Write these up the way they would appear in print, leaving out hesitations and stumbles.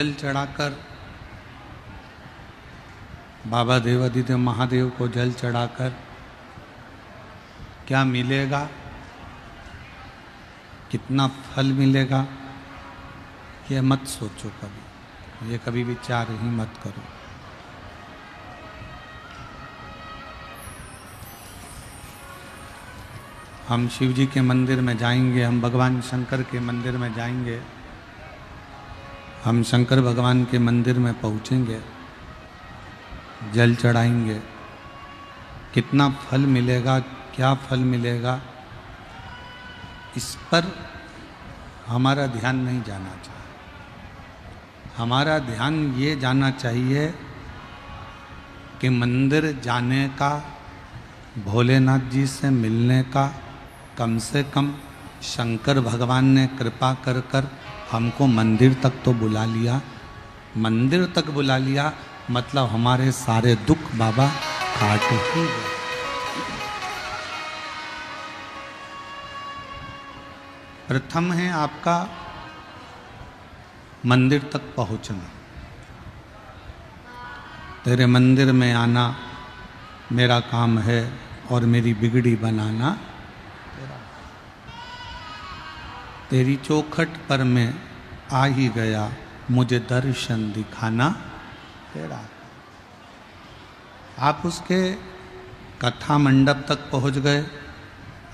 जल चढ़ाकर बाबा देवादिदेव महादेव को जल चढ़ाकर क्या मिलेगा, कितना फल मिलेगा, ये मत सोचो कभी, ये कभी विचार ही मत करो। हम शिव जी के मंदिर में जाएंगे, हम भगवान शंकर के मंदिर में जाएंगे, हम शंकर भगवान के मंदिर में पहुँचेंगे, जल चढ़ाएंगे, कितना फल मिलेगा, क्या फल मिलेगा, इस पर हमारा ध्यान नहीं जाना चाहिए। हमारा ध्यान ये जाना चाहिए कि मंदिर जाने का, भोलेनाथ जी से मिलने का, कम से कम शंकर भगवान ने कृपा कर कर हमको मंदिर तक तो बुला लिया। मंदिर तक बुला लिया मतलब हमारे सारे दुख बाबा काट ही गए। प्रथम है आपका मंदिर तक पहुंचना। तेरे मंदिर में आना मेरा काम है और मेरी बिगड़ी बनाना तेरी चौखट पर मैं आ ही गया, मुझे दर्शन दिखाना तेरा। आप उसके कथा मंडप तक पहुंच गए,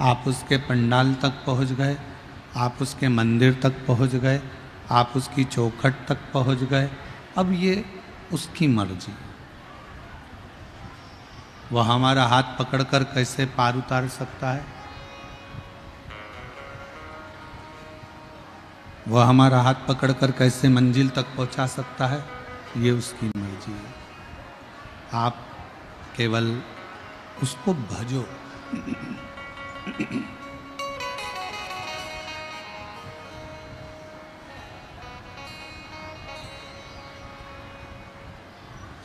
आप उसके पंडाल तक पहुंच गए, आप उसके मंदिर तक पहुंच गए, आप उसकी चौखट तक पहुंच गए। अब ये उसकी मर्जी, वह हमारा हाथ पकड़कर कैसे पार उतार सकता है, वह हमारा हाथ पकड़कर कैसे मंजिल तक पहुंचा सकता है, ये उसकी मर्जी है। आप केवल उसको भजो।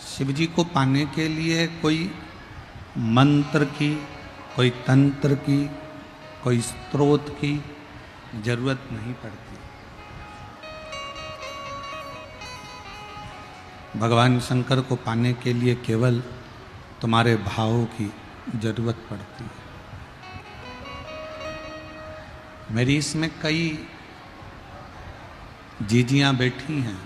शिव जी को पाने के लिए कोई मंत्र की, कोई तंत्र की, कोई स्तोत्र की जरूरत नहीं पड़ती। भगवान शंकर को पाने के लिए केवल तुम्हारे भावों की जरूरत पड़ती है। मेरी इसमें कई जीजियां बैठी हैं,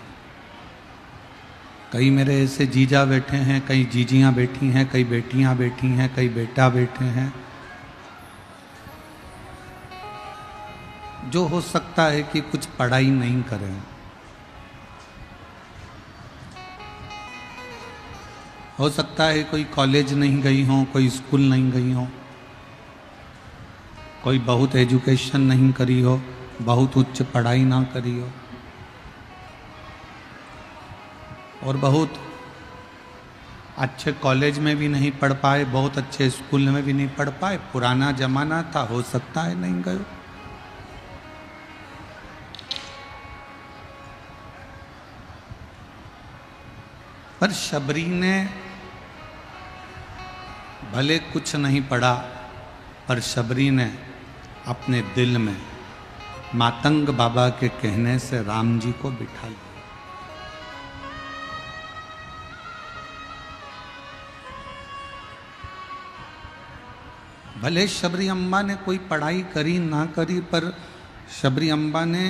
कई मेरे ऐसे जीजा बैठे हैं, कई जीजियां बैठी हैं, कई बेटियां बैठी हैं, कई बेटा बैठे हैं। जो हो सकता है कि कुछ पढ़ाई नहीं करें, हो सकता है कोई कॉलेज नहीं गई हो, कोई स्कूल नहीं गई हो, कोई बहुत एजुकेशन नहीं करी हो, बहुत उच्च पढ़ाई ना करी हो, और बहुत अच्छे कॉलेज में भी नहीं पढ़ पाए, बहुत अच्छे स्कूल में भी नहीं पढ़ पाए। पुराना जमाना था, हो सकता है नहीं गए। पर शबरी ने भले कुछ नहीं पढ़ा, पर शबरी ने अपने दिल में मातंग बाबा के कहने से राम जी को बिठा लिया। भले शबरी अम्बा ने कोई पढ़ाई करी ना करी, पर शबरी अम्बा ने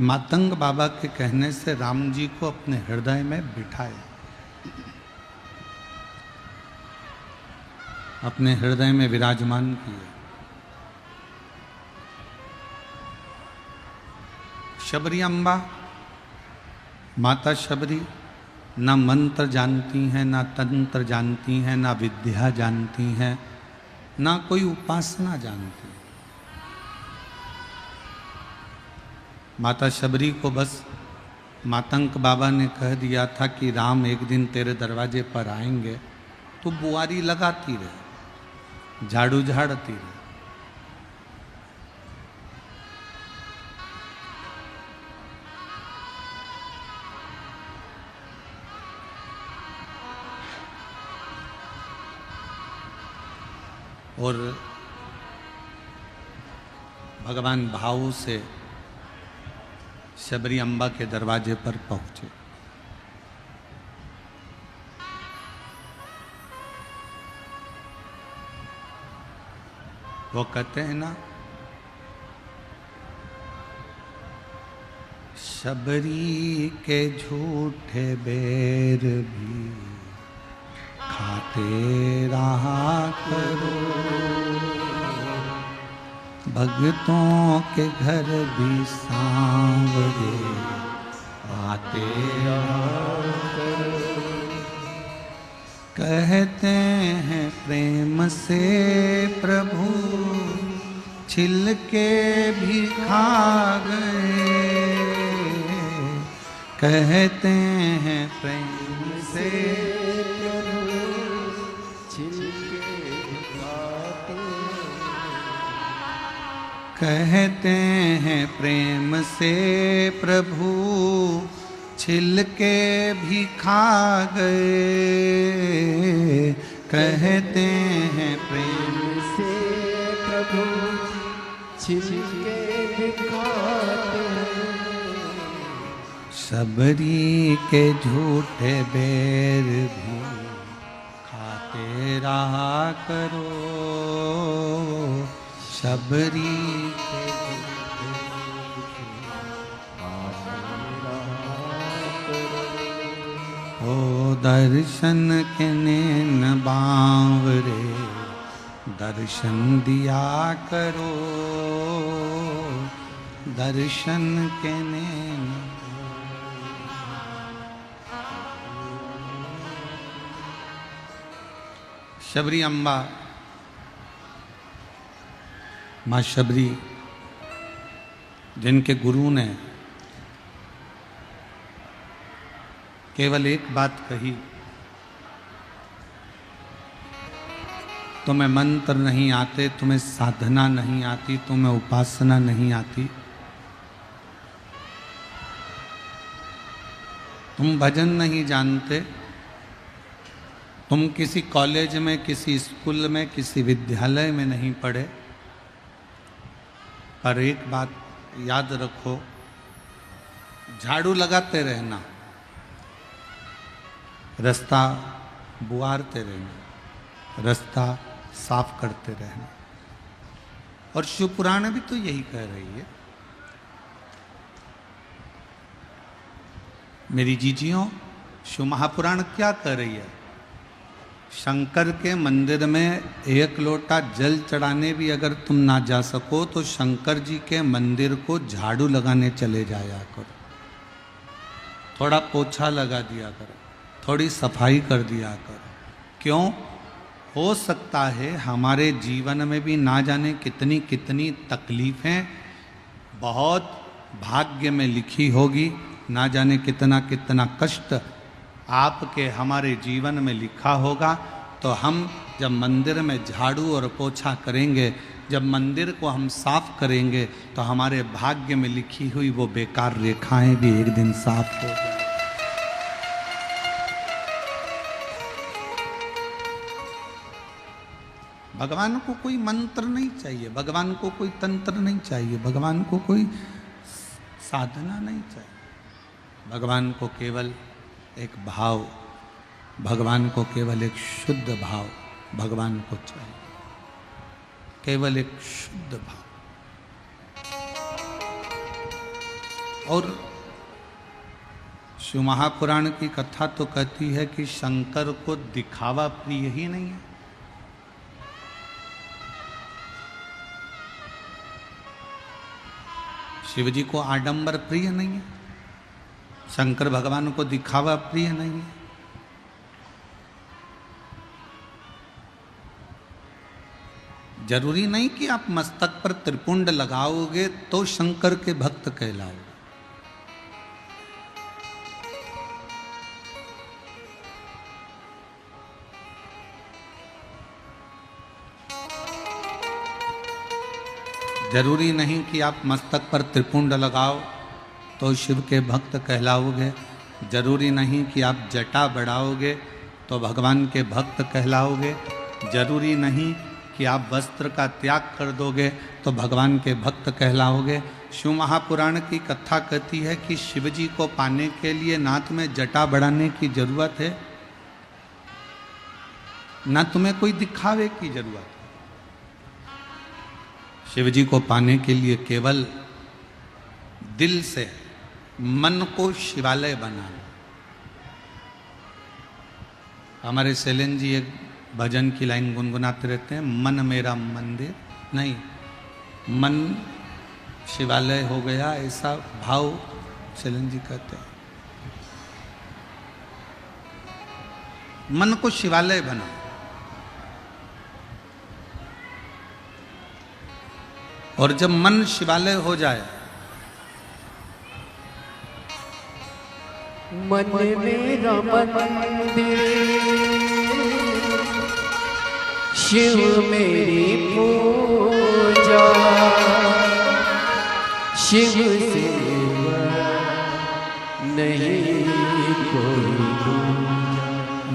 मातंग बाबा के कहने से राम जी को अपने हृदय में बिठाया, अपने हृदय में विराजमान किए। शबरी अम्बा, माता शबरी ना मंत्र जानती हैं, ना तंत्र जानती हैं, ना विद्या जानती हैं, ना कोई उपासना जानती। माता शबरी को बस मातंग बाबा ने कह दिया था कि राम एक दिन तेरे दरवाजे पर आएंगे, तो बुआरी लगाती रहे, झाड़ू झाड़ती रहे। और भगवान भाव से शबरी अम्बा के दरवाजे पर पहुँचे। वो कहते हैं ना, शबरी के झूठे बेर भी खाते रहा करो, भक्तों के घर भी सांवरे आते रहा करो। कहते हैं प्रेम से प्रभु छिलके भी खा गए, कहते हैं प्रेम से कहते हैं प्रेम से प्रभु छिलके भी खा गए, कहते हैं प्रेम से प्रभु छिलके भी खाते हैं। शबरी के झूठे बेर भी खाते रहा करो, शबरी के ओ दर्शन के नैन बांवरे दर्शन दिया करो, दर्शन के नैन। शबरी अम्बा, माँ शबरी, जिनके गुरु ने केवल एक बात कही, तुम्हें मंत्र नहीं आते, तुम्हें साधना नहीं आती, तुम्हें उपासना नहीं आती, तुम भजन नहीं जानते, तुम किसी कॉलेज में, किसी स्कूल में, किसी विद्यालय में नहीं पढ़े, पर एक बात याद रखो, झाड़ू लगाते रहना, रास्ता बुआरते रहना, रास्ता साफ करते रहना। और शिव पुराण भी तो यही कह रही है। मेरी जीजियों, शिव महापुराण क्या कह रही है? शंकर के मंदिर में एक लोटा जल चढ़ाने भी अगर तुम ना जा सको तो शंकर जी के मंदिर को झाड़ू लगाने चले जाया करो, थोड़ा पोछा लगा दिया करो, थोड़ी सफाई कर दिया करो। क्यों? हो सकता है हमारे जीवन में भी ना जाने कितनी कितनी तकलीफ़ें बहुत भाग्य में लिखी होगी, ना जाने कितना कितना कष्ट आपके हमारे जीवन में लिखा होगा। तो हम जब मंदिर में झाड़ू और पोछा करेंगे, जब मंदिर को हम साफ करेंगे, तो हमारे भाग्य में लिखी हुई वो बेकार रेखाएं भी एक दिन साफ हो जाएंगी। भगवान को कोई मंत्र नहीं चाहिए, भगवान को कोई तंत्र नहीं चाहिए, भगवान को कोई साधना नहीं चाहिए। भगवान को केवल एक भाव, भगवान को केवल एक शुद्ध भाव भगवान को चाहिए, केवल एक शुद्ध भाव। और शिव महापुराण की कथा तो कहती है कि शंकर को दिखावा प्रिय ही नहीं है। शिव जी को आडंबर प्रिय नहीं है, शंकर भगवान को दिखावा प्रिय नहीं है। जरूरी नहीं कि आप मस्तक पर त्रिपुंड लगाओगे तो शंकर के भक्त कहलाओगे। जरूरी नहीं कि आप मस्तक पर त्रिपुंड लगाओ तो शिव के भक्त कहलाओगे। जरूरी नहीं कि आप जटा बढ़ाओगे तो भगवान के भक्त कहलाओगे। जरूरी नहीं कि आप वस्त्र का त्याग कर दोगे तो भगवान के भक्त कहलाओगे। शिव महापुराण की कथा कहती है कि शिव जी को पाने के लिए ना तुम्हें जटा बढ़ाने की जरूरत है, ना तुम्हें कोई दिखावे की जरूरत है। शिव जी को पाने के लिए केवल दिल से मन को शिवालय बनाना। हमारे शैलेंद्र जी एक भजन की लाइन गुनगुनाते रहते हैं, मन मेरा मंदिर नहीं, मन शिवालय हो गया, ऐसा भाव शैलेंद्र जी कहते हैं। मन को शिवालय बनाओ। और जब मन शिवालय हो जाए, मन मेरा मंदिर, शिव मेरी पूजा, शिव सेवा नहीं कोई दूजा।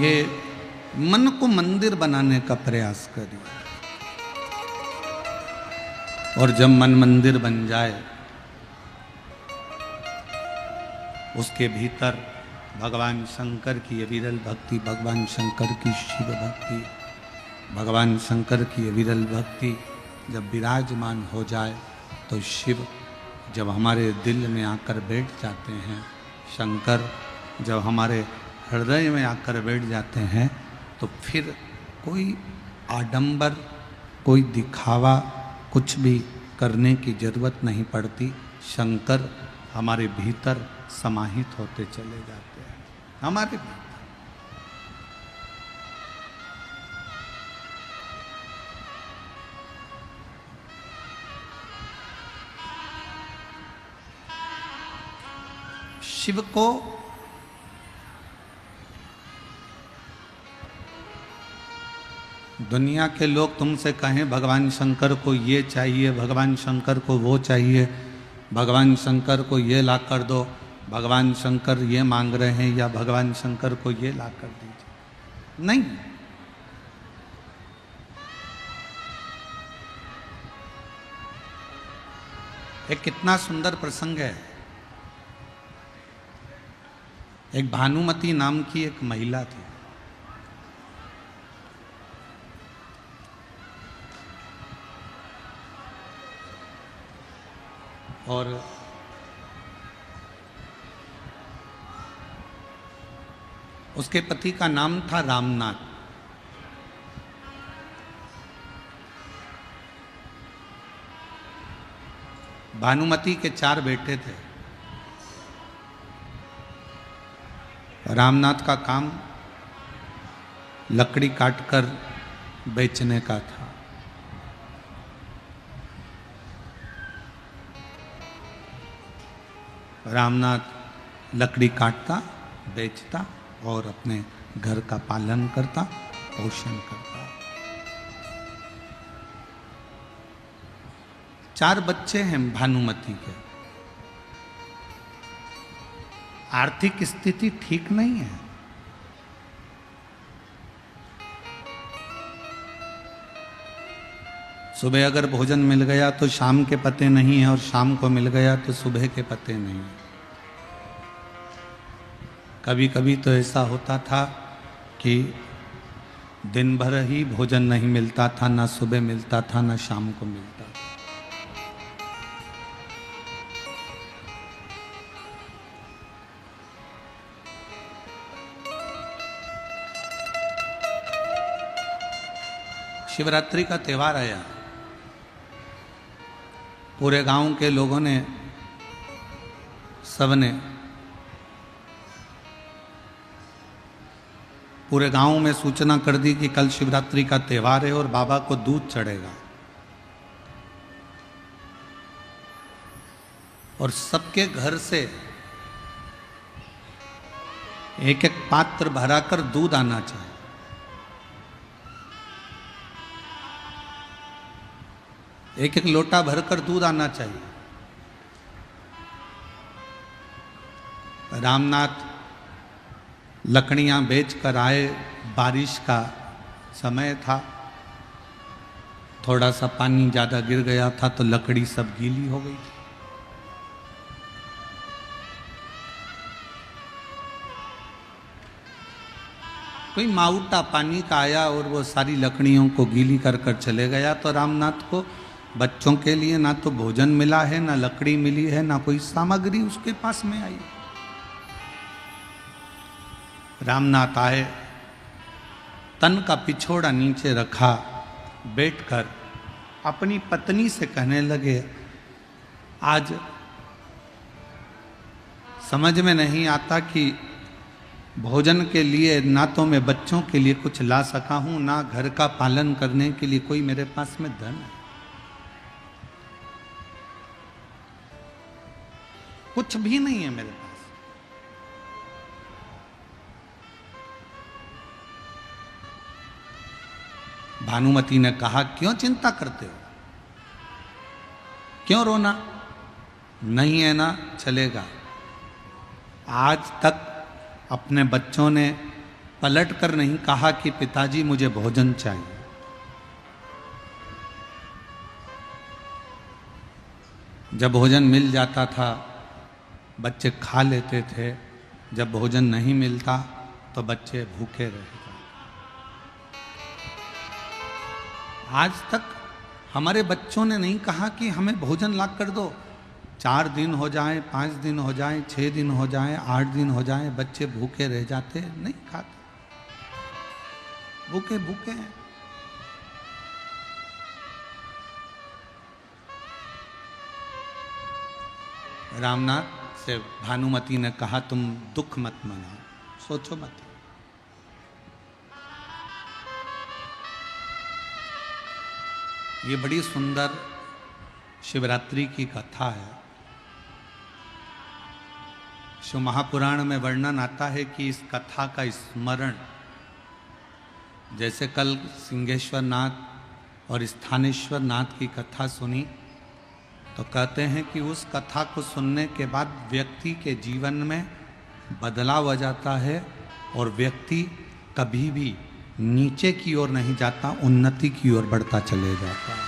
ये मन को मंदिर बनाने का प्रयास करिए। और जब मन मंदिर बन जाए, उसके भीतर भगवान शंकर की अविरल भक्ति, भगवान शंकर की शिव भक्ति, भगवान शंकर की अविरल भक्ति जब विराजमान हो जाए, तो शिव जब हमारे दिल में आकर बैठ जाते हैं, शंकर जब हमारे हृदय में आकर बैठ जाते हैं, तो फिर कोई आडंबर, कोई दिखावा, कुछ भी करने की जरूरत नहीं पड़ती। शंकर हमारे भीतर समाहित होते चले जाते हैं, हमारे भीतर। शिव को दुनिया के लोग तुमसे कहें भगवान शंकर को ये चाहिए, भगवान शंकर को वो चाहिए, भगवान शंकर को ये ला कर दो, भगवान शंकर ये मांग रहे हैं, या भगवान शंकर को ये ला कर दीजिए, नहीं। एक कितना सुंदर प्रसंग है। एक भानुमति नाम की एक महिला थी। और उसके पति का नाम था रामनाथ। भानुमति के 4 बेटे थे। रामनाथ का काम लकड़ी काटकर बेचने का था। रामनाथ लकड़ी काटता, बेचता और अपने घर का पालन करता, पोषण करता। 4 बच्चे हैं भानुमति के। आर्थिक स्थिति ठीक नहीं है। सुबह अगर भोजन मिल गया तो शाम के पते नहीं है, और शाम को मिल गया तो सुबह के पते नहीं है। कभी कभी तो ऐसा होता था कि दिन भर ही भोजन नहीं मिलता था, ना सुबह मिलता था, ना शाम को मिलता था। शिवरात्रि का त्यौहार आया। पूरे गांव के लोगों ने, सबने, पूरे गांव में सूचना कर दी कि कल शिवरात्रि का त्यौहार है और बाबा को दूध चढ़ेगा। और सबके घर से एक एक पात्र भराकर दूध आना चाहिए। एक एक लोटा भरकर दूध आना चाहिए। रामनाथ लकड़ियां बेचकर आए। बारिश का समय था, थोड़ा सा पानी ज़्यादा गिर गया था तो लकड़ी सब गीली हो गई थी। कोई माउटा पानी का आया और वो सारी लकड़ियों को गीली कर कर चले गया। तो रामनाथ को बच्चों के लिए ना तो भोजन मिला है, ना लकड़ी मिली है, ना कोई सामग्री उसके पास में आई। रामनाथ आए, तन का पिछोड़ा नीचे रखा, बैठकर अपनी पत्नी से कहने लगे, आज समझ में नहीं आता कि भोजन के लिए ना तो मैं बच्चों के लिए कुछ ला सका हूं, ना घर का पालन करने के लिए कोई मेरे पास में धन है, कुछ भी नहीं है मेरे पास। भानुमति ने कहा, क्यों चिंता करते हो, क्यों रोना, नहीं है ना, चलेगा। आज तक अपने बच्चों ने पलट कर नहीं कहा कि पिताजी मुझे भोजन चाहिए। जब भोजन मिल जाता था बच्चे खा लेते थे, जब भोजन नहीं मिलता तो बच्चे भूखे रहते। आज तक हमारे बच्चों ने नहीं कहा कि हमें भोजन ला कर दो। 4 दिन हो जाए, 5 दिन हो जाए, 6 दिन हो जाए, 8 दिन हो जाए, बच्चे भूखे रह जाते, नहीं खाते, भूखे भूखे हैं। रामनाथ से भानुमति ने कहा, तुम दुख मत मनाओ, सोचो मत। ये बड़ी सुंदर शिवरात्रि की कथा है। शिव महापुराण में वर्णन आता है कि इस कथा का स्मरण, जैसे कल सिंहेश्वर नाथ और स्थानेश्वर नाथ की कथा सुनी, तो कहते हैं कि उस कथा को सुनने के बाद व्यक्ति के जीवन में बदलाव आ जाता है और व्यक्ति कभी भी नीचे की ओर नहीं जाता, उन्नति की ओर बढ़ता चले जाता है।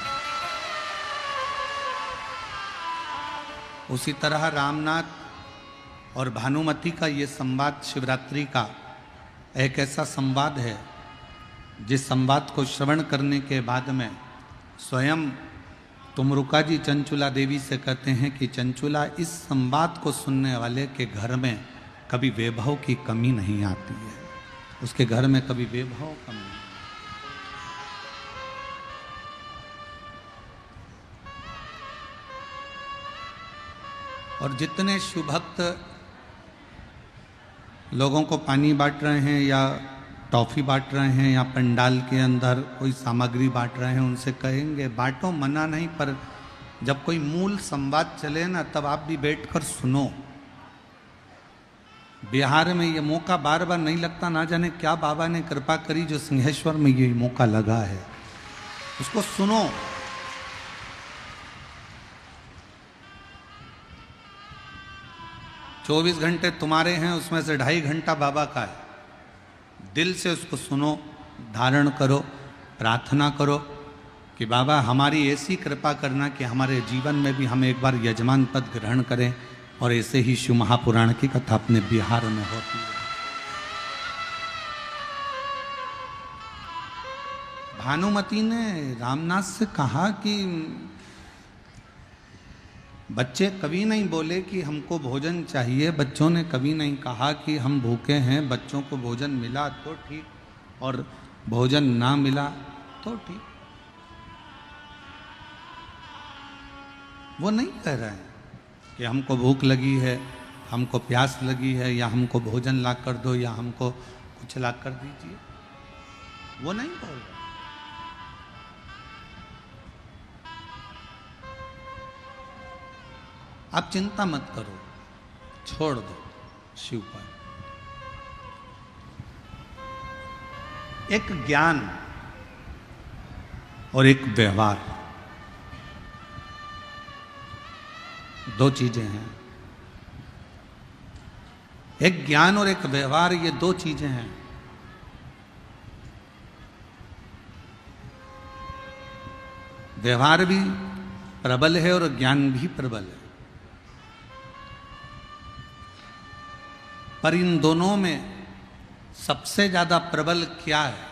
उसी तरह रामनाथ और भानुमति का ये संवाद शिवरात्रि का एक ऐसा संवाद है जिस संवाद को श्रवण करने के बाद में स्वयं तुमरुका जी चंचुला देवी से कहते हैं कि चंचुला, इस संवाद को सुनने वाले के घर में कभी वैभव की कमी नहीं आती है, उसके घर में कभी वैभव कमी नहीं। और जितने शिवभक्त लोगों को पानी बांट रहे हैं या टॉफ़ी बांट रहे हैं या पंडाल के अंदर कोई सामग्री बांट रहे हैं, उनसे कहेंगे बांटो, मना नहीं, पर जब कोई मूल संवाद चले ना तब आप भी बैठकर सुनो। बिहार में ये मौका बार बार नहीं लगता, ना जाने क्या बाबा ने कृपा करी जो सिंहेश्वर में ये मौका लगा है, उसको सुनो। चौबीस घंटे तुम्हारे हैं, उसमें से 2.5 घंटा बाबा का है। दिल से उसको सुनो, धारण करो, प्रार्थना करो कि बाबा हमारी ऐसी कृपा करना कि हमारे जीवन में भी हम एक बार यजमान पद ग्रहण करें। और ऐसे ही शिव महापुराण की कथा अपने बिहार में होती है। भानुमति ने रामनाथ से कहा कि बच्चे कभी नहीं बोले कि हमको भोजन चाहिए, बच्चों ने कभी नहीं कहा कि हम भूखे हैं, बच्चों को भोजन मिला तो ठीक और भोजन ना मिला तो ठीक। वो नहीं कह रहे हैं कि हमको भूख लगी है, हमको प्यास लगी है, या हमको भोजन ला कर दो, या हमको कुछ ला कर दीजिए, वो नहीं बोल रहे। आप चिंता मत करो, छोड़ दो शिव पर। एक ज्ञान और एक व्यवहार, दो चीजें हैं। एक ज्ञान और एक व्यवहार, ये दो चीजें हैं। व्यवहार भी प्रबल है और ज्ञान भी प्रबल है, पर इन दोनों में सबसे ज्यादा प्रबल क्या है?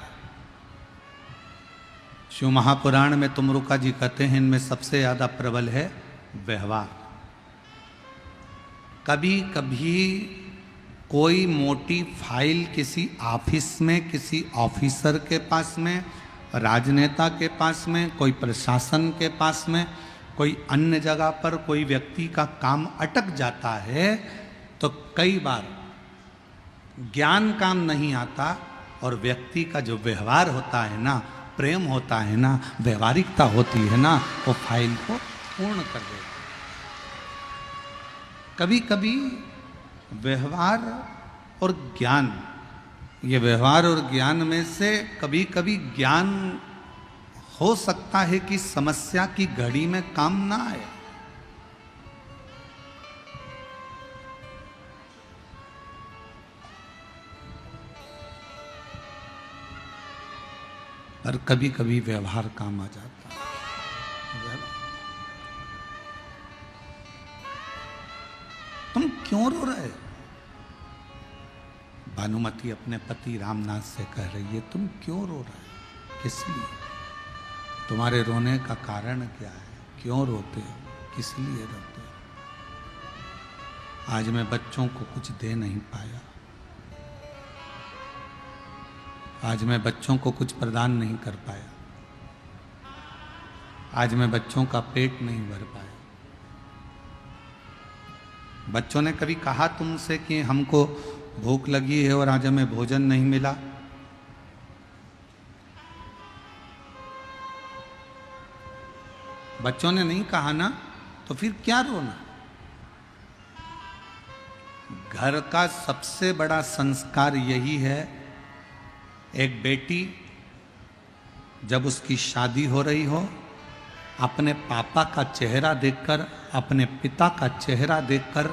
शिव महापुराण में तुमरुका जी कहते हैं इनमें सबसे ज्यादा प्रबल है व्यवहार। कभी कभी कोई मोटी फाइल किसी ऑफिस में, किसी ऑफिसर के पास में, राजनेता के पास में, कोई प्रशासन के पास में, कोई अन्य जगह पर कोई व्यक्ति का काम अटक जाता है तो कई बार ज्ञान काम नहीं आता और व्यक्ति का जो व्यवहार होता है ना, प्रेम होता है ना, व्यवहारिकता होती है ना, वो फाइल को पूर्ण कर देता है। कभी कभी व्यवहार और ज्ञान, ये व्यवहार और ज्ञान में से कभी कभी ज्ञान हो सकता है कि समस्या की घड़ी में काम ना आए। और कभी कभी व्यवहार काम आ जाता है। तुम क्यों रो रहे? भानुमति अपने पति रामनाथ से कह रही है, तुम क्यों रो रहे? किस लिए? तुम्हारे रोने का कारण क्या है? क्यों रोते हो? किस लिए रोते हो? आज मैं बच्चों को कुछ दे नहीं पाया, आज मैं बच्चों को कुछ प्रदान नहीं कर पाया, आज मैं बच्चों का पेट नहीं भर पाया। बच्चों ने कभी कहा तुमसे कि हमको भूख लगी है और आज हमें भोजन नहीं मिला? बच्चों ने नहीं कहा ना, तो फिर क्या रोना? घर का सबसे बड़ा संस्कार यही है, एक बेटी जब उसकी शादी हो रही हो, अपने पापा का चेहरा देखकर, अपने पिता का चेहरा देखकर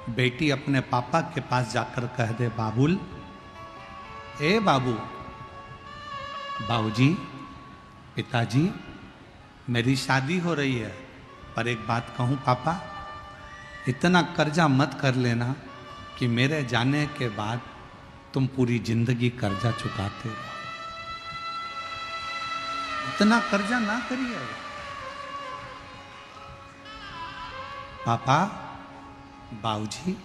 बेटी अपने पापा के पास जाकर कह दे, बाबुल, ए बाबू, बाबूजी, पिताजी, मेरी शादी हो रही है, पर एक बात कहूं पापा, इतना कर्जा मत कर लेना कि मेरे जाने के बाद तुम पूरी जिंदगी कर्जा चुकाते रहो। इतना कर्जा ना करिए पापा, बाबूजी।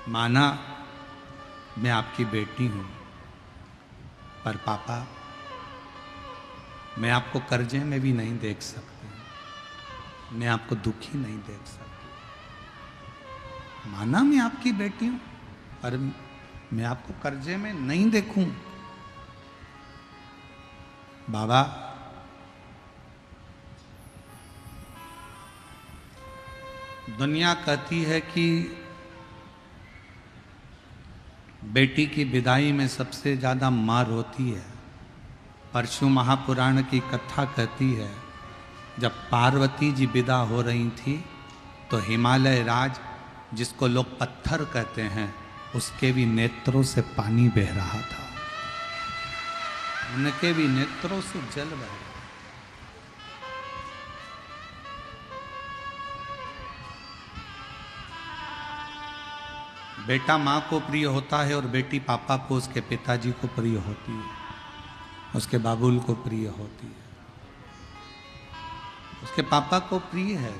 माना मैं आपकी बेटी हूं, पर पापा मैं आपको कर्जे में भी नहीं देख सकती, मैं आपको दुखी नहीं देख सकती। माना मैं आपकी बेटी हूं, पर मैं आपको कर्जे में नहीं देखूं। बाबा, दुनिया कहती है कि बेटी की विदाई में सबसे ज्यादा मार होती है, पर शिव महापुराण की कथा कहती है जब पार्वती जी विदा हो रही थी तो हिमालय राज, जिसको लोग पत्थर कहते हैं, उसके भी नेत्रों से पानी बह रहा था, उनके भी नेत्रों से जल बह रहा। बेटा माँ को प्रिय होता है और बेटी पापा को, उसके पिताजी को प्रिय होती है, उसके बाबुल को प्रिय होती है, उसके पापा को प्रिय है।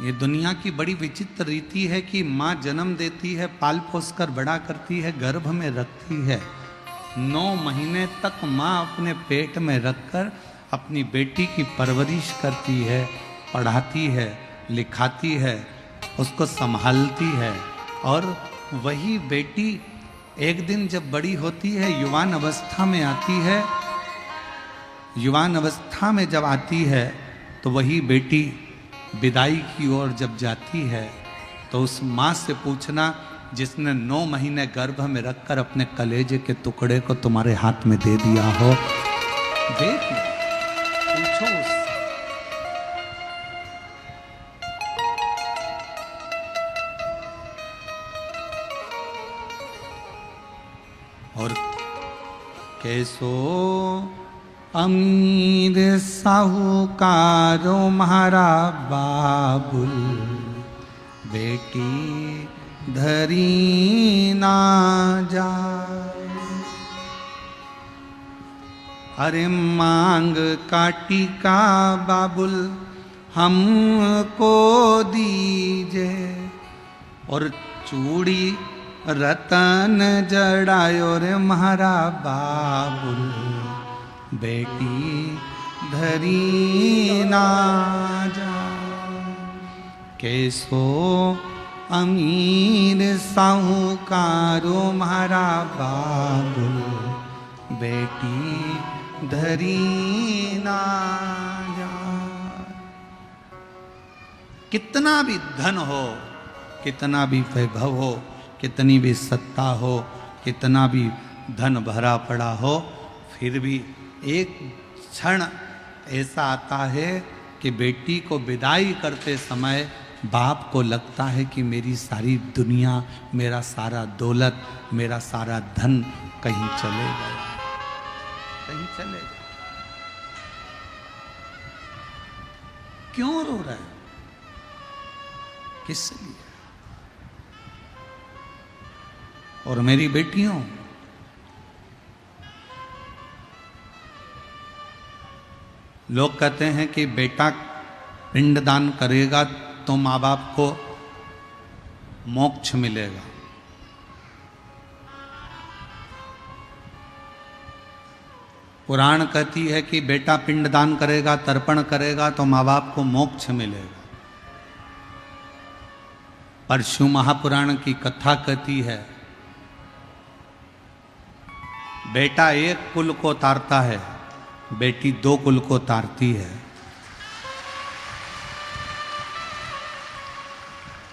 ये दुनिया की बड़ी विचित्र रीति है कि माँ जन्म देती है, पाल पोस कर बड़ा करती है, गर्भ में रखती है, 9 महीने तक माँ अपने पेट में रखकर अपनी बेटी की परवरिश करती है, पढ़ाती है, लिखाती है, उसको संभालती है। और वही बेटी एक दिन जब बड़ी होती है, युवान अवस्था में आती है, युवान अवस्था में जब आती है तो वही बेटी विदाई की ओर जब जाती है तो उस माँ से पूछना जिसने 9 महीने गर्भ में रखकर अपने कलेजे के टुकड़े को तुम्हारे हाथ में दे दिया हो, देख पूछो उससे। और कैसो अमीर साहूकारो म्हारा बाबुल, बेटी धरी ना जाए। अरे मांग काटी का बाबुल हमको दीजे, और चूड़ी रतन जड़ायो रे म्हारा बाबुल, बेटी धरी ना जाए। कैसो अमीर साहूकारो म्हारा बाबुल, बेटी धरी ना जाए। कितना भी धन हो, कितना भी वैभव हो, कितनी भी सत्ता हो, कितना भी धन भरा पड़ा हो, फिर भी एक क्षण ऐसा आता है कि बेटी को विदाई करते समय बाप को लगता है कि मेरी सारी दुनिया, मेरा सारा दौलत, मेरा सारा धन कहीं चले गया, कहीं चले गया। क्यों रो रहा है? किस लिए? और मेरी बेटियों, लोग कहते हैं कि बेटा पिंडदान करेगा तो माँ बाप को मोक्ष मिलेगा। पुराण कहती है कि बेटा पिंडदान करेगा, तर्पण करेगा तो माँ बाप को मोक्ष मिलेगा। पर शिव महापुराण की कथा कहती है बेटा एक कुल को तारता है, बेटी 2 कुल को तारती है।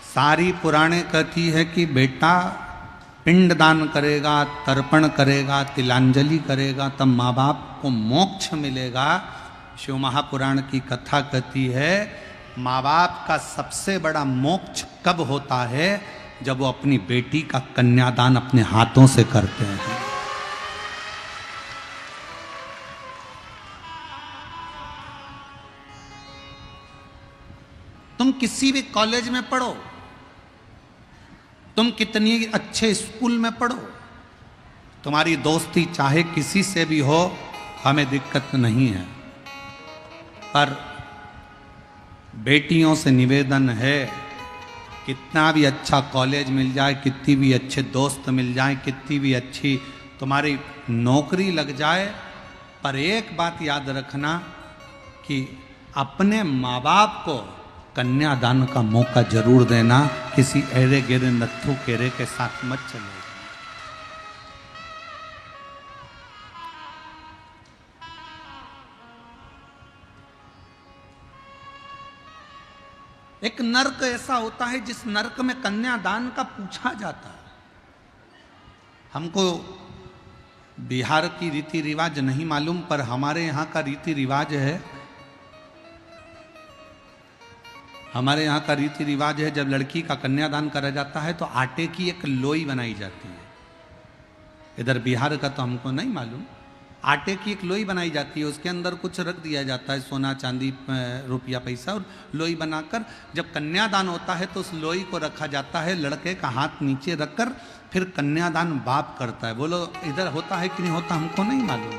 सारी पुराणे कहती है कि बेटा पिंडदान करेगा, तर्पण करेगा, तिलांजलि करेगा, तब माँ बाप को मोक्ष मिलेगा। शिव महापुराण की कथा कहती है माँ बाप का सबसे बड़ा मोक्ष कब होता है? जब वो अपनी बेटी का कन्यादान अपने हाथों से करते हैं। तुम किसी भी कॉलेज में पढ़ो, तुम कितनी अच्छे स्कूल में पढ़ो, तुम्हारी दोस्ती चाहे किसी से भी हो, हमें दिक्कत नहीं है। पर बेटियों से निवेदन है, कितना भी अच्छा कॉलेज मिल जाए, कितनी भी अच्छे दोस्त मिल जाए, कितनी भी अच्छी तुम्हारी नौकरी लग जाए, पर एक बात याद रखना कि अपने माँ बाप को कन्यादान का मौका जरूर देना। किसी एरे गेरे नत्थु केरे के साथ मत चलो। एक नर्क ऐसा होता है जिस नर्क में कन्यादान का पूछा जाता है। हमको बिहार की रीति रिवाज नहीं मालूम, पर हमारे यहाँ का रीति रिवाज है, हमारे यहाँ का रीति रिवाज है, जब लड़की का कन्यादान करा जाता है तो आटे की एक लोई बनाई जाती है। इधर बिहार का तो हमको नहीं मालूम। आटे की एक लोई बनाई जाती है, उसके अंदर कुछ रख दिया जाता है, सोना चांदी रुपया पैसा, और लोई बनाकर जब कन्यादान होता है तो उस लोई को रखा जाता है, लड़के का हाथ नीचे रखकर फिर कन्यादान बाप करता है। बोलो इधर होता है कि नहीं होता, हमको नहीं मालूम,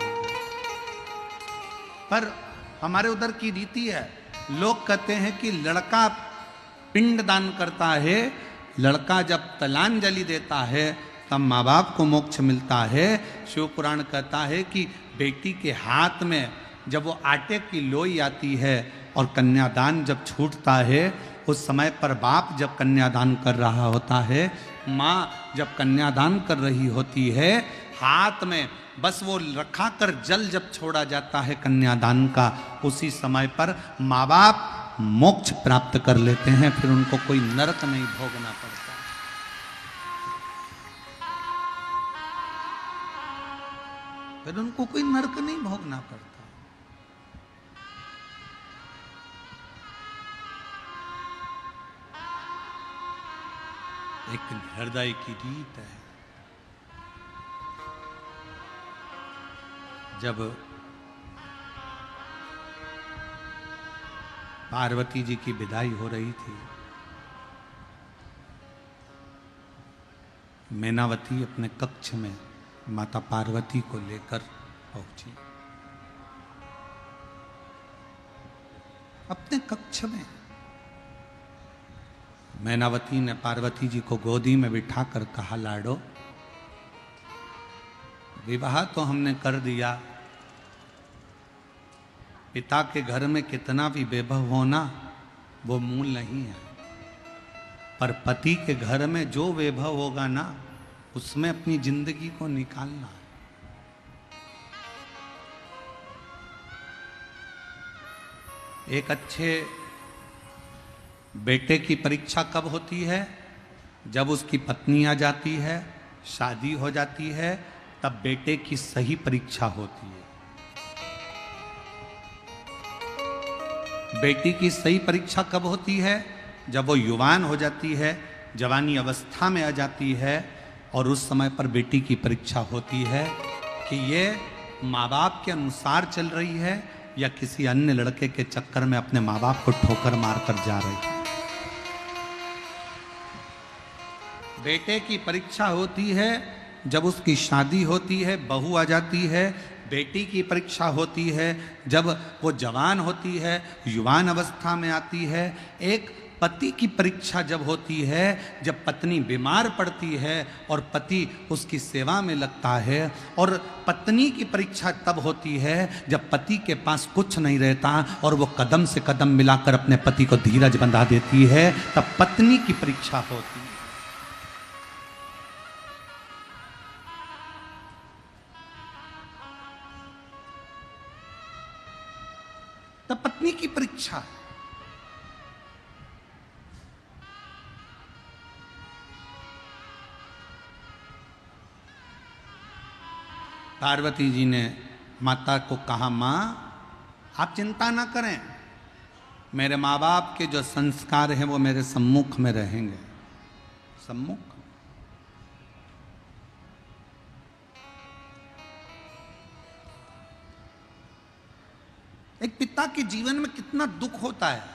पर हमारे उधर की रीति है। लोग कहते हैं कि लड़का पिंडदान करता है, लड़का जब तिलांजलि देता है तब माँ बाप को मोक्ष मिलता है। शिव पुराण कहता है कि बेटी के हाथ में जब वो आटे की लोई आती है और कन्यादान जब छूटता है, उस समय पर बाप जब कन्यादान कर रहा होता है, माँ जब कन्यादान कर रही होती है, हाथ में बस वो रखा कर जल जब छोड़ा जाता है कन्यादान का, उसी समय पर माँ बाप मोक्ष प्राप्त कर लेते हैं। फिर उनको कोई नरक नहीं भोगना पड़ता। फिर उनको कोई नरक नहीं भोगना पड़ता। एक हृदय की रीत है। जब पार्वती जी की विदाई हो रही थी मैनावती अपने कक्ष में माता पार्वती को लेकर पहुंची। अपने कक्ष में मैनावती ने पार्वती जी को गोदी में बिठाकर कहा, लाडो विवाह तो हमने कर दिया, पिता के घर में कितना भी वैभव होना वो मूल नहीं है, पर पति के घर में जो वैभव होगा ना उसमें अपनी जिंदगी को निकालना है। एक अच्छे बेटे की परीक्षा कब होती है? जब उसकी पत्नी आ जाती है, शादी हो जाती है, तब बेटे की सही परीक्षा होती है। बेटी की सही परीक्षा कब होती है? जब वो युवान हो जाती है, जवानी अवस्था में आ जाती है, और उस समय पर बेटी की परीक्षा होती है कि ये माँ बाप के अनुसार चल रही है या किसी अन्य लड़के के चक्कर में अपने माँ बाप को ठोकर मारकर जा रही है। बेटे की परीक्षा होती है जब उसकी शादी होती है, बहू आ जाती है। बेटी की परीक्षा होती है जब वो जवान होती है, युवान अवस्था में आती है। एक पति की परीक्षा जब होती है, जब पत्नी बीमार पड़ती है और पति उसकी सेवा में लगता है। और पत्नी की परीक्षा तब होती है जब पति के पास कुछ नहीं रहता और वो कदम से कदम मिलाकर अपने पति को धीरज बंधा देती है, तब पत्नी की परीक्षा होती है। तब पत्नी की परीक्षा। पार्वती जी ने माता को कहा, मां आप चिंता ना करें, मेरे माँ बाप के जो संस्कार हैं वो मेरे सम्मुख में रहेंगे। सम्मुख? एक पिता के जीवन में कितना दुख होता है।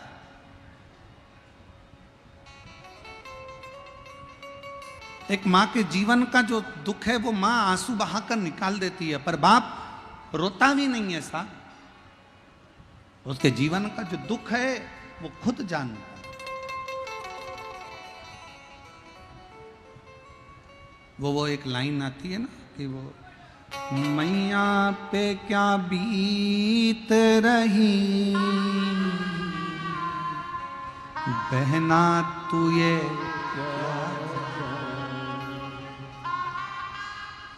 एक मां के जीवन का जो दुख है वो मां आंसू बहाकर निकाल देती है, पर बाप रोता भी नहीं है सा। उसके जीवन का जो दुख है वो खुद जानता है। वो एक लाइन आती है ना कि वो मैया पे क्या बीत रही, बहना तू ये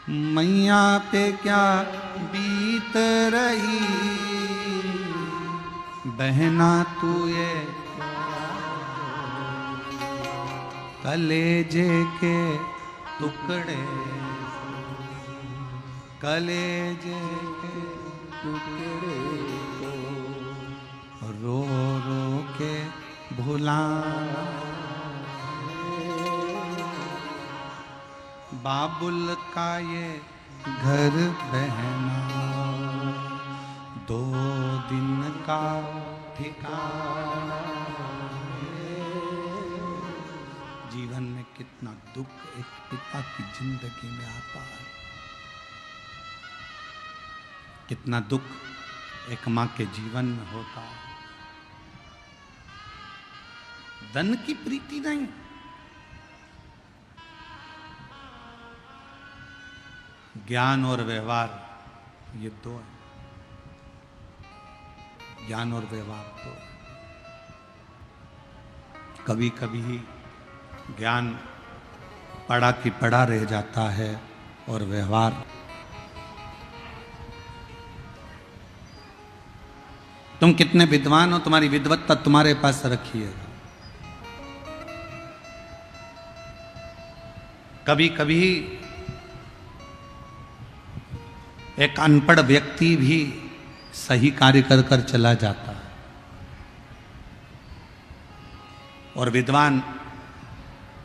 मैया पे क्या बीत रही, बहना तू ये कलेजे के टुकड़े, कलेजे के टुकड़े को रो रो के भुलाना। बाबुल का ये घर बहना 2 दिन का ठिकाना। जीवन में कितना दुख एक पिता की जिंदगी में आता है, कितना दुख एक मां के जीवन में होता है। धन की प्रीति नहीं, ज्ञान और व्यवहार, ये 2 है। ज्ञान और व्यवहार 2। कभी कभी ज्ञान पढ़ा की पढ़ा रह जाता है और व्यवहार तुम कितने विद्वान हो, तुम्हारी विद्वत्ता तुम्हारे पास रखी है। कभी कभी एक अनपढ़ व्यक्ति भी सही कार्य कर कर चला जाता है और विद्वान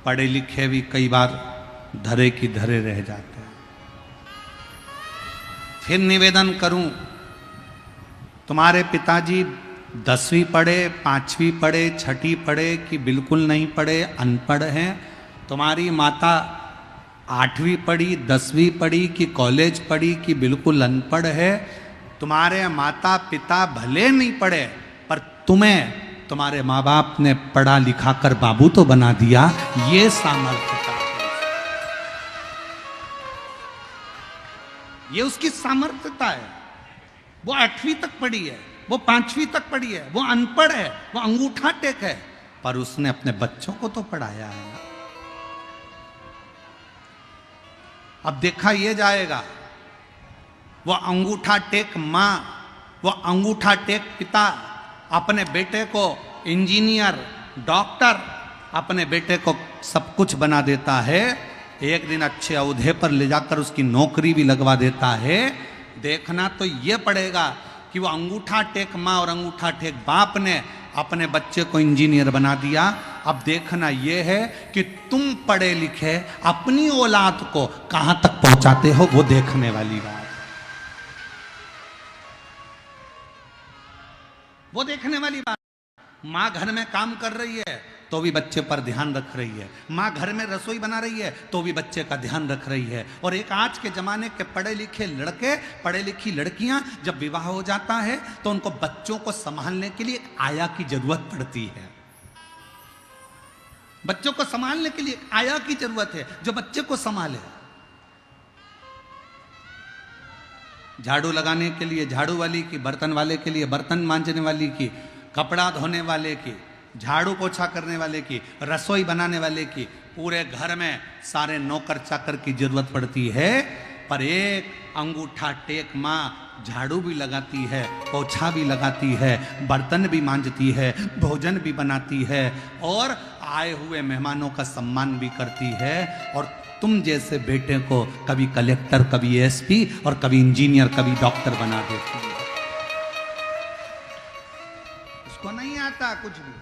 पढ़े लिखे भी कई बार धरे की धरे रह जाते हैं। फिर निवेदन करूं, तुम्हारे पिताजी 10वीं पढ़े, 5वीं पढ़े, 6ठी पढ़े कि बिल्कुल नहीं पढ़े, अनपढ़ हैं। तुम्हारी माता 8वीं पढ़ी, 10वीं पढ़ी कि कॉलेज पढ़ी कि बिल्कुल अनपढ़ है, तुम्हारे माता पिता भले नहीं पढ़े पर तुम्हें तुम्हारे माँ बाप ने पढ़ा लिखा कर बाबू तो बना दिया। ये सामर्थ्यता है, ये उसकी सामर्थ्यता है। वो 8वीं तक पढ़ी है, वो 5वीं तक पढ़ी है, वो अनपढ़ है, वो अंगूठा टेक है, पर उसने अपने बच्चों को तो पढ़ाया है ना। अब देखा ये जाएगा, वो अंगूठा टेक मां, वो अंगूठा टेक पिता अपने बेटे को इंजीनियर, डॉक्टर, अपने बेटे को सब कुछ बना देता है। एक दिन अच्छे औहदे पर ले जाकर उसकी नौकरी भी लगवा देता है। देखना तो ये पड़ेगा कि वो अंगूठा टेक मां और अंगूठा टेक बाप ने अपने बच्चे को इंजीनियर बना दिया। अब देखना यह है कि तुम पढ़े लिखे अपनी औलाद को कहां तक पहुंचाते हो, वो देखने वाली बात, वो देखने वाली बात। मां घर में काम कर रही है तो भी बच्चे पर ध्यान रख रही है, माँ घर में रसोई बना रही है तो भी बच्चे का ध्यान रख रही है। और एक आज के जमाने के पढ़े लिखे लड़के, पढ़े लिखी लड़कियां जब विवाह हो जाता है तो उनको बच्चों को संभालने के लिए एक आया की जरूरत पड़ती है। बच्चों को संभालने के लिए एक आया की जरूरत है जो बच्चे को संभाले। झाड़ू लगाने के लिए झाड़ू वाली की, बर्तन वाले के लिए बर्तन मांजने वाली की, कपड़ा धोने वाले की, झाड़ू पोछा करने वाले की, रसोई बनाने वाले की, पूरे घर में सारे नौकर चाकर की जरूरत पड़ती है। पर एक अंगूठा टेक माँ झाड़ू भी लगाती है, पोछा भी लगाती है, बर्तन भी मांजती है, भोजन भी बनाती है और आए हुए मेहमानों का सम्मान भी करती है। और तुम जैसे बेटे को कभी कलेक्टर, कभी एसपी और कभी इंजीनियर, कभी डॉक्टर बना देती है। उसको नहीं आता कुछ भी,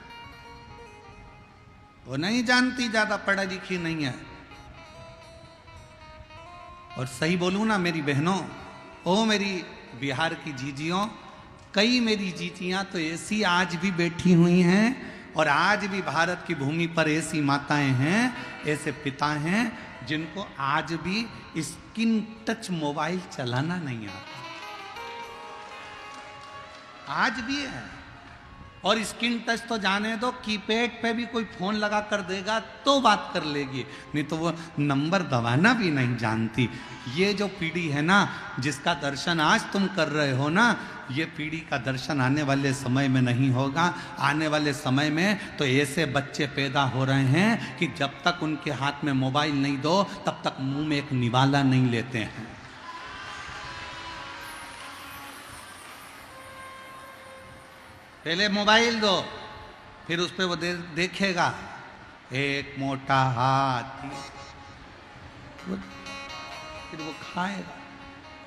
वो नहीं जानती, ज्यादा पढ़ा लिखी नहीं है। और सही बोलूं ना मेरी बहनों, ओ मेरी बिहार की जीजियों, कई मेरी जीजियां तो ऐसी आज भी बैठी हुई हैं और आज भी भारत की भूमि पर ऐसी माताएं हैं, ऐसे पिता हैं जिनको आज भी स्क्रीन टच मोबाइल चलाना नहीं आता, आज भी है। और स्क्रीन टच तो जाने दो, कीपैड पे भी कोई फोन लगा कर देगा तो बात कर लेगी, नहीं तो वो नंबर दबाना भी नहीं जानती। ये जो पीढ़ी है ना, जिसका दर्शन आज तुम कर रहे हो ना, ये पीढ़ी का दर्शन आने वाले समय में नहीं होगा। आने वाले समय में तो ऐसे बच्चे पैदा हो रहे हैं कि जब तक उनके हाथ में मोबाइल नहीं दो तब तक मुंह में एक निवाला नहीं लेते हैं। पहले मोबाइल दो, फिर उस पर वो देखेगा एक मोटा हाथी, फिर वो खाएगा।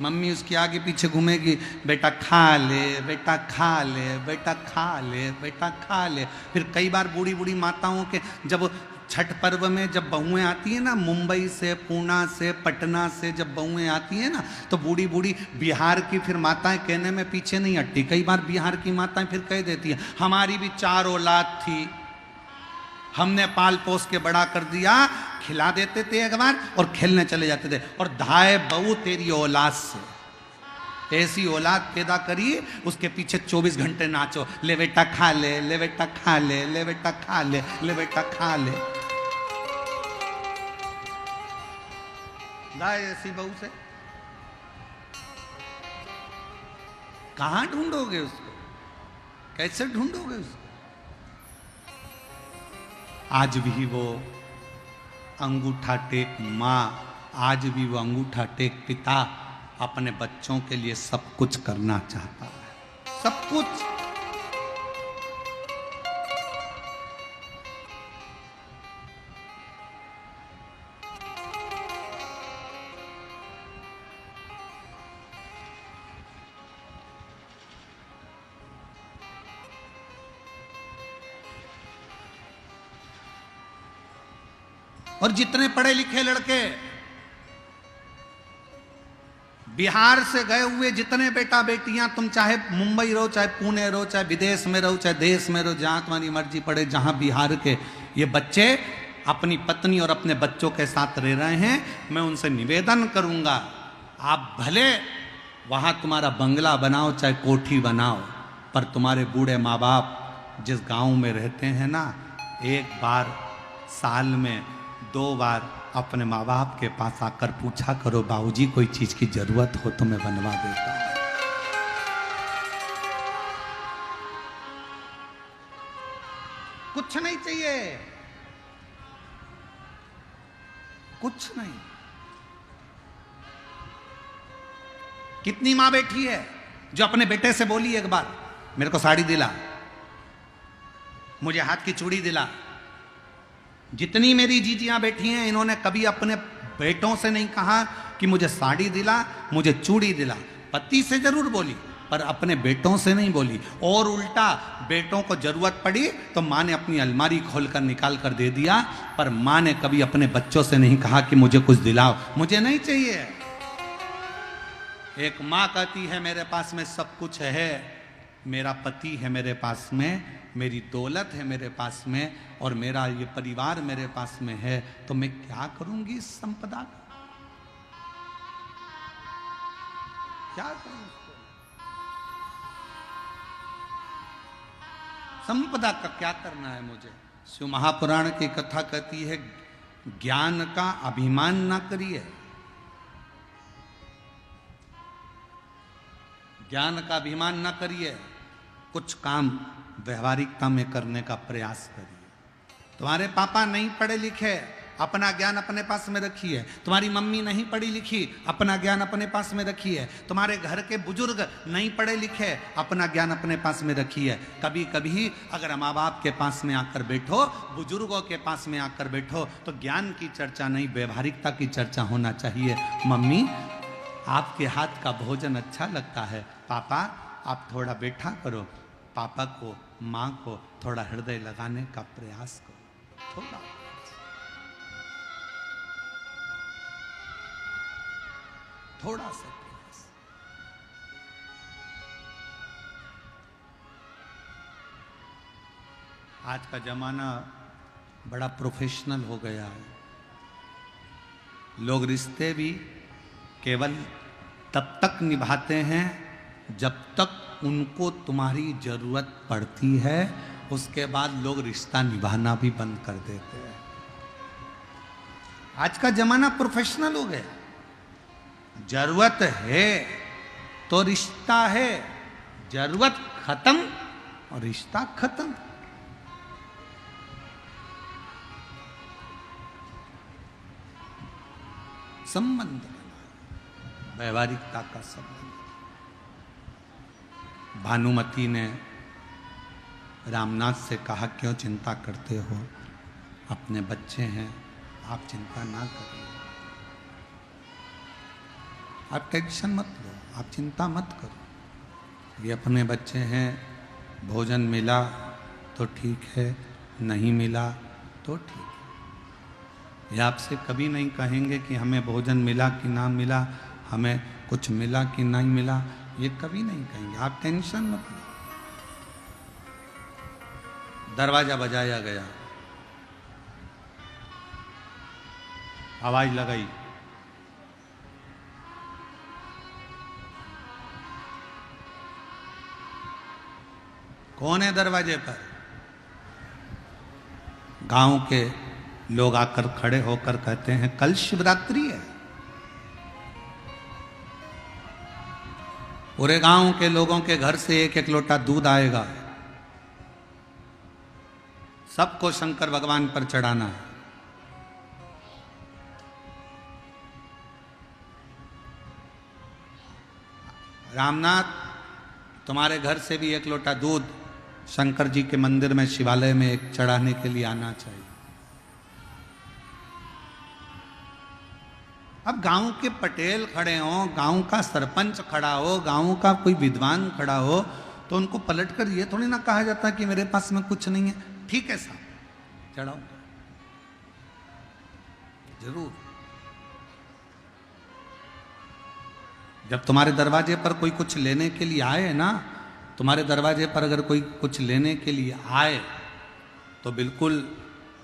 मम्मी उसकी आगे पीछे घूमेगी, बेटा खा ले, बेटा खा ले, बेटा खा ले, बेटा खा ले। फिर कई बार बूढ़ी बूढ़ी माताओं के जब छठ पर्व में जब बहुएं आती हैं ना, मुंबई से, पूना से, पटना से जब बहुएं आती हैं ना, तो बूढ़ी बूढ़ी बिहार की फिर माताएं कहने में पीछे नहीं हटती। कई बार बिहार की माताएं फिर कह देती हैं, हमारी भी 4 औलाद थी, हमने पाल पोस के बड़ा कर दिया। खिला देते थे एक बार और खेलने चले जाते थे, और धाए बहू तेरी औलाद से, ऐसी औलाद पैदा करी, उसके पीछे 24 घंटे नाचो, ले बेटा खा ले, ले बेटा खा ले, ले बेटा खा ले, ले बेटा खा ले। लाए ऐसी बहू से कहां ढूंढोगे उसको, कैसे ढूंढोगे उसको? आज भी वो अंगूठा टेक माँ, आज भी वो अंगूठा टेक पिता अपने बच्चों के लिए सब कुछ करना चाहता है, सब कुछ। और जितने पढ़े लिखे लड़के बिहार से गए हुए, जितने बेटा बेटियां, तुम चाहे मुंबई रहो, चाहे पुणे रहो, चाहे विदेश में रहो, चाहे देश में रहो, जहां तुम्हारी मर्जी पड़े, जहां बिहार के ये बच्चे अपनी पत्नी और अपने बच्चों के साथ रह रहे हैं, मैं उनसे निवेदन करूंगा, आप भले वहां तुम्हारा बंगला बनाओ चाहे कोठी बनाओ, पर तुम्हारे बूढ़े माँ बाप जिस गांव में रहते हैं ना, एक बार साल में 2 बार अपने माँ बाप के पास आकर पूछा करो, बाबूजी कोई चीज की जरूरत हो तो मैं बनवा देता हूं। कुछ नहीं चाहिए, कुछ नहीं। कितनी मां बैठी है जो अपने बेटे से बोली एक बार, मेरे को साड़ी दिला, मुझे हाथ की चूड़ी दिला। जितनी मेरी जीजियां बैठी हैं, इन्होंने कभी अपने बेटों से नहीं कहा कि मुझे साड़ी दिला, मुझे चूड़ी दिला। पति से जरूर बोली पर अपने बेटों से नहीं बोली। और उल्टा बेटों को जरूरत पड़ी तो माँ ने अपनी अलमारी खोलकर निकाल कर दे दिया, पर माँ ने कभी अपने बच्चों से नहीं कहा कि मुझे कुछ दिलाओ, मुझे नहीं चाहिए। एक माँ कहती है मेरे पास में सब कुछ है, मेरा पति है मेरे पास में, मेरी दौलत है मेरे पास में, और मेरा ये परिवार मेरे पास में है, तो मैं क्या करूंगी इस संपदा का, क्या करूं? संपदा का क्या करना है मुझे? शिव महापुराण की कथा कहती है, ज्ञान का अभिमान ना करिए, ज्ञान का अभिमान ना करिए, कुछ काम व्यवहारिकता में करने का प्रयास करिए। तुम्हारे पापा नहीं पढ़े लिखे, अपना ज्ञान अपने पास में रखिए। तुम्हारी मम्मी नहीं पढ़ी लिखी, अपना ज्ञान अपने पास में रखिए। तुम्हारे घर के बुजुर्ग नहीं पढ़े लिखे, अपना ज्ञान अपने पास में रखिए। कभी कभी अगर माँ बाप के पास में आकर बैठो, बुजुर्गों के पास में आकर बैठो, तो ज्ञान की चर्चा नहीं, व्यवहारिकता की चर्चा होना चाहिए। मम्मी आपके हाथ का भोजन अच्छा लगता है, पापा आप थोड़ा बैठा करो, पापा को माँ को थोड़ा हृदय लगाने का प्रयास करो, थोड़ा थोड़ा सा प्रयास। आज का जमाना बड़ा प्रोफेशनल हो गया है, लोग रिश्ते भी केवल तब तक निभाते हैं जब तक उनको तुम्हारी जरूरत पड़ती है, उसके बाद लोग रिश्ता निभाना भी बंद कर देते हैं। आज का जमाना प्रोफेशनल हो गया, जरूरत है तो रिश्ता है, जरूरत खत्म और रिश्ता खत्म। संबंध व्यवहारिकता का संबंध। भानुमति ने रामनाथ से कहा, क्यों चिंता करते हो, अपने बच्चे हैं, आप चिंता ना करिए, आप टेंशन मत लो, आप चिंता मत करो, ये अपने बच्चे हैं, भोजन मिला तो ठीक है, नहीं मिला तो ठीक है। ये आपसे कभी नहीं कहेंगे कि हमें भोजन मिला कि ना मिला, हमें कुछ मिला कि नहीं मिला, ये कभी नहीं कहेंगे, आप टेंशन मत लो। दरवाजा बजाया गया, आवाज लगाई, कौन है दरवाजे पर? गांव के लोग आकर खड़े होकर कहते हैं, कल शिवरात्रि है। पूरे गांव के लोगों के घर से एक एक लोटा दूध आएगा, सबको शंकर भगवान पर चढ़ाना है। रामनाथ, तुम्हारे घर से भी एक लोटा दूध शंकर जी के मंदिर में, शिवालय में एक चढ़ाने के लिए आना चाहिए। अब गांव के पटेल खड़े हों, गांव का सरपंच खड़ा हो, गांव का कोई विद्वान खड़ा हो, तो उनको पलटकर ये थोड़ी ना कहा जाता कि मेरे पास में कुछ नहीं है। ठीक है साहब, चढ़ाओ जरूर। जब तुम्हारे दरवाजे पर कोई कुछ लेने के लिए आए ना, तुम्हारे दरवाजे पर अगर कोई कुछ लेने के लिए आए तो बिल्कुल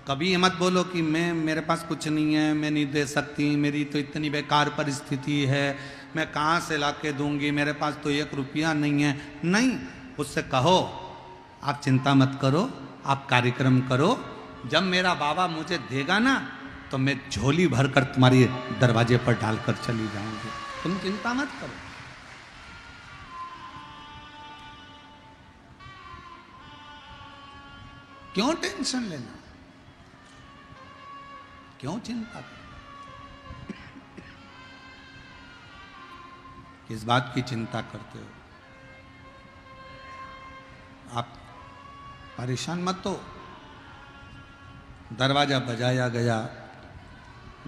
कभी मत बोलो कि मेरे पास कुछ नहीं है, मैं नहीं दे सकती, मेरी तो इतनी बेकार परिस्थिति है, मैं कहाँ से ला के दूंगी, मेरे पास तो 1 रुपया नहीं है। नहीं, उससे कहो आप चिंता मत करो, आप कार्यक्रम करो, जब मेरा बाबा मुझे देगा ना तो मैं झोली भर कर तुम्हारे दरवाजे पर डालकर चली जाऊंगी, तुम चिंता मत करो। क्यों टेंशन लेना, क्यों चिंता करना? किस बात की चिंता करते हो? आप परेशान मत हो। दरवाजा बजाया गया,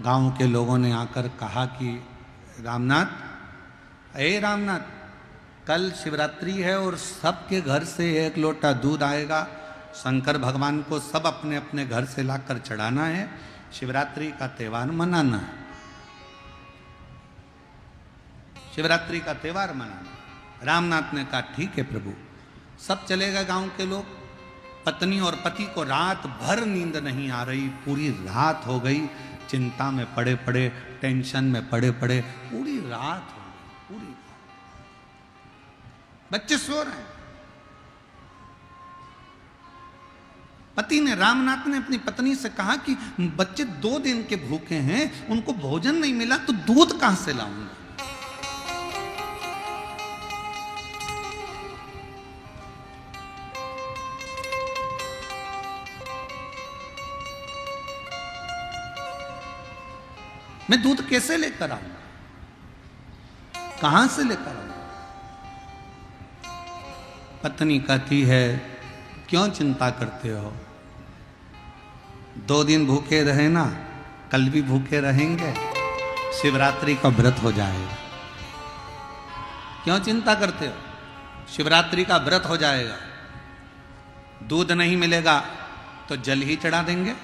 गांव के लोगों ने आकर कहा कि रामनाथ, रामनाथ, कल शिवरात्रि है और सबके घर से 1 लोटा दूध आएगा, शंकर भगवान को सब अपने अपने घर से लाकर चढ़ाना है, शिवरात्रि का त्यौहार मनाना है, शिवरात्रि का त्यौहार मनाना। रामनाथ ने कहा ठीक है प्रभु। सब चले गए गांव के लोग। पत्नी और पति को रात भर नींद नहीं आ रही, पूरी रात हो गई, चिंता में पड़े पड़े, टेंशन में पड़े पड़े, पूरी रात हो गई, पूरी रात। बच्चे सो रहे हैं। पति ने, रामनाथ ने अपनी पत्नी से कहा कि बच्चे 2 दिन के भूखे हैं, उनको भोजन नहीं मिला तो दूध कहां से लाऊंगा? मैं दूध कैसे लेकर आऊंगा, कहां से लेकर आऊंगा? पत्नी कहती है क्यों चिंता करते हो, 2 दिन भूखे रहे ना, कल भी भूखे रहेंगे, शिवरात्रि का व्रत हो जाएगा। क्यों चिंता करते हो, शिवरात्रि का व्रत हो जाएगा। दूध नहीं मिलेगा तो जल ही चढ़ा देंगे।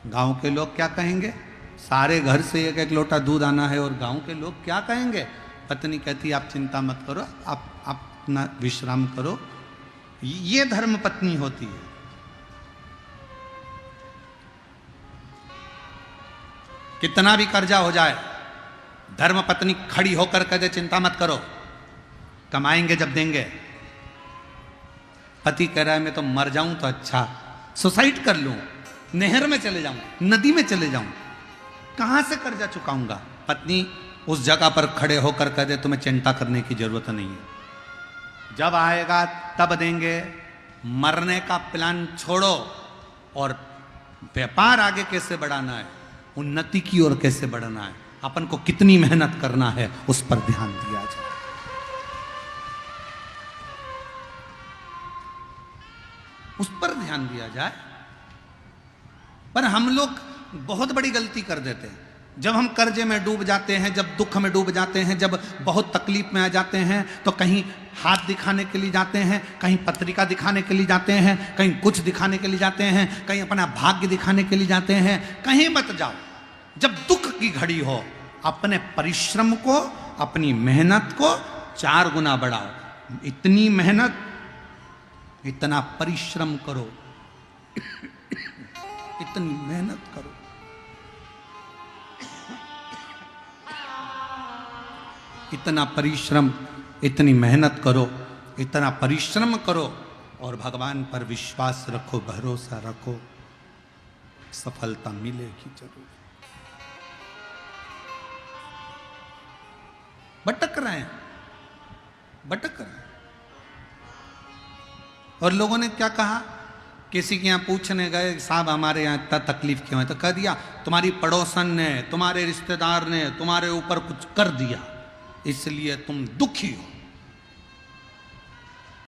गांव के लोग क्या कहेंगे? सारे घर से 1-1 लोटा दूध आना है और गांव के लोग क्या कहेंगे? पत्नी कहती आप चिंता मत करो, आप अपना विश्राम करो। ये धर्म पत्नी होती है। कितना भी कर्जा हो जाए, धर्म पत्नी खड़ी होकर कहे चिंता मत करो, कमाएंगे जब देंगे। पति कह रहा है मैं तो मर जाऊं तो अच्छा, सुसाइड कर लूं, नहर में चले जाऊं, नदी में चले जाऊं, कहां से कर्जा चुकाऊंगा? पत्नी उस जगह पर खड़े होकर कह दे तुम्हें चिंता करने की जरूरत नहीं है, जब आएगा तब देंगे। मरने का प्लान छोड़ो और व्यापार आगे कैसे बढ़ाना है, उन्नति की ओर कैसे बढ़ना है, अपन को कितनी मेहनत करना है, उस पर ध्यान दिया जाए। उस पर ध्यान दिया जाए। पर हम लोग बहुत बड़ी गलती कर देते हैं। जब हम कर्जे में डूब जाते हैं, जब दुख में डूब जाते हैं, जब बहुत तकलीफ में आ जाते हैं, तो कहीं हाथ दिखाने के लिए जाते हैं, कहीं पत्रिका दिखाने के लिए जाते हैं, कहीं कुछ दिखाने के लिए जाते हैं, कहीं अपना भाग्य दिखाने के लिए जाते हैं। कहीं मत जाओ। जब दुख की घड़ी हो, अपने परिश्रम को, अपनी मेहनत को 4 गुना बढ़ाओ। इतनी मेहनत, इतना परिश्रम करो, इतनी मेहनत करो, इतना परिश्रम, इतनी मेहनत करो, इतना परिश्रम करो और भगवान पर विश्वास रखो, भरोसा रखो, सफलता मिलेगी जरूर। भटक रहे हैं, भटक रहे हैं। और लोगों ने क्या कहा, किसी के यहाँ पूछने गए साहब हमारे यहाँ इतना तकलीफ क्यों है, तो कह दिया तुम्हारी पड़ोसन ने, तुम्हारे रिश्तेदार ने तुम्हारे ऊपर कुछ कर दिया, इसलिए तुम दुखी हो।